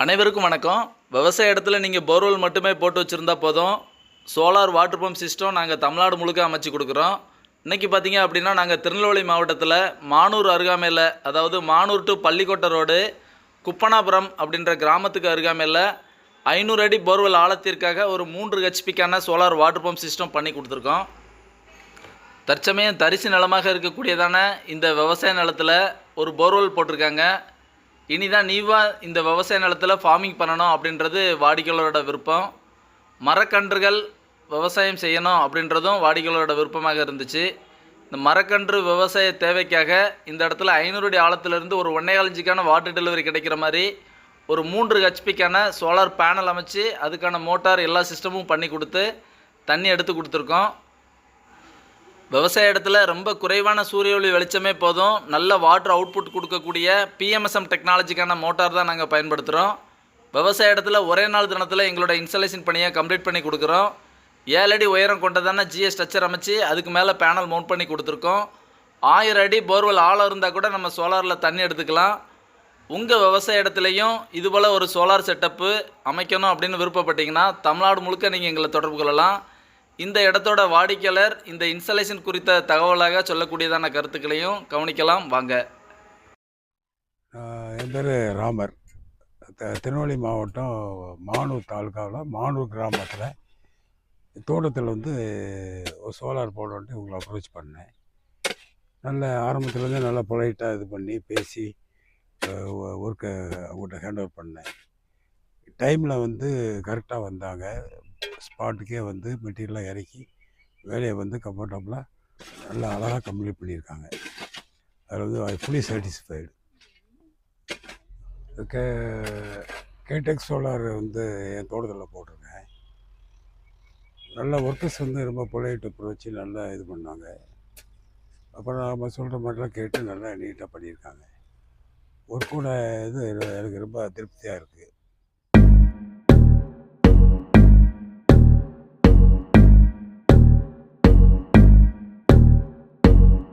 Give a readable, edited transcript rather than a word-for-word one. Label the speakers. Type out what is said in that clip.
Speaker 1: அனைவருக்கும் வணக்கம். விவசாய இடத்துல நீங்கள் போர்வெல் மட்டுமே போட்டு வச்சுருந்தா போதும். சோலார் வாட்டர் பம்ப் சிஸ்டம் நாங்கள் தமிழ்நாடு முழுக்க அமைச்சு கொடுக்குறோம். இன்றைக்கி பார்த்தீங்க அப்படின்னா நாங்கள் திருநெல்வேலி மாவட்டத்தில் மானூர் அருகாமையில், அதாவது மானூர் டு பள்ளிக்கோட்டை ரோடு குப்பனாபுரம் அப்படின்ற கிராமத்துக்கு அருகாமையில் 500 அடி போர்வெல் ஆழத்திற்காக ஒரு 3 ஹெச்பிக்கான சோலார் வாட்டர் பம்ப் சிஸ்டம் பண்ணி கொடுத்துருக்கோம். தற்சமயம் தரிசு நிலமாக இருக்கக்கூடியதான இந்த விவசாய நிலத்தில் ஒரு போர்வெல் போட்டிருக்காங்க. இனிதான் இந்த விவசாய நிலத்தில் ஃபார்மிங் பண்ணணும் அப்படின்றது வாடிக்கையாளரோட விருப்பம். மரக்கன்றுகள் விவசாயம் செய்யணும் அப்படின்றதும் வாடிக்கையாளரோட விருப்பமாக இருந்துச்சு. இந்த மரக்கன்று விவசாய தேவைக்காக இந்த இடத்துல 500 அடி ஆழத்திலிருந்து ஒரு 1.25 இன்ச்சுக்கான வாட்டர் டெலிவரி கிடைக்கிற மாதிரி ஒரு 3 ஹெச்பிக்கான சோலார் பேனல் அமைச்சு அதுக்கான மோட்டார் எல்லா சிஸ்டமும் பண்ணி கொடுத்து தண்ணி எடுத்து கொடுத்துருக்கோம். விவசாய இடத்துல ரொம்ப குறைவான சூரிய ஒளி வெளிச்சமே போதும், நல்ல வாட்டர் அவுட்புட் கொடுக்கக்கூடிய பிஎம்எஸ்எம் டெக்னாலஜிக்கான மோட்டார் தான் நாங்கள் பயன்படுத்துகிறோம். விவசாய இடத்துல ஒரே நாள் தினத்தில் எங்களோட இன்ஸ்டாலேஷன் பணியை கம்ப்ளீட் பண்ணி கொடுக்குறோம். 7 அடி உயரம் கொண்டதான ஜிஎஸ் ஸ்ட்ரக்சர் அமைச்சு அதுக்கு மேலே பேனல் மவுண்ட் பண்ணி கொடுத்துருக்கோம். 1000 அடி போர்வெல் ஆழம் இருந்தால் கூட நம்ம சோலாரில் தண்ணி எடுத்துக்கலாம். உங்கள் விவசாய இடத்துலையும் இதுபோல் ஒரு சோலார் செட்டப்பு அமைக்கணும் அப்படின்னு விருப்பப்பட்டீங்கன்னா தமிழ்நாடு முழுக்க நீங்கள் எங்களை தொடர்பு கொள்ளலாம். இந்த இடத்தோட வாடிக்கையாளர் இந்த இன்ஸ்டாலேஷன் குறித்த தகவலாக சொல்லக்கூடியதான கருத்துக்களையும் கவனிக்கலாம் வாங்க.
Speaker 2: என் பேர் ராமர். திருநெல்வேலி மாவட்டம் மானூர் தாலுக்காவில் மானூர் கிராமத்தில் தோட்டத்தில் ஒரு சோலார் போடணுன்ட்டு இவங்களை அப்ரோச் பண்ணேன். நல்ல ஆரம்பத்துலேருந்து நல்லா பொலைட்டாக இது பண்ணி பேசி ஒர்க்கை அவங்கள்ட்ட ஹேண்ட் ஓவர் பண்ணேன். டைமில் கரெக்டாக வந்தாங்க. ஸ்பாட்டுக்கே மெட்டீரியலாக இறக்கி வேலையை கம்ஃபர்டபுளாக நல்லா அழகாக கம்ப்ளீட் பண்ணியிருக்காங்க. அதில் ஐ ஃபுல்லி சாட்டிஸ்ஃபைடு. கேடெக் சோலார் என் தோட்டத்தில் போட்டிருக்கேன். நல்ல ஒர்க்கர்ஸ் ரொம்ப பொலைட் அப்ரோச் நல்லா இது பண்ணாங்க. அப்புறம் நம்ம சொல்கிற மாதிரிலாம் கேட்டு நல்லா நீட்டாக பண்ணியிருக்காங்க. ஒர்க்கோட இது எனக்கு ரொம்ப திருப்தியாக இருக்குது.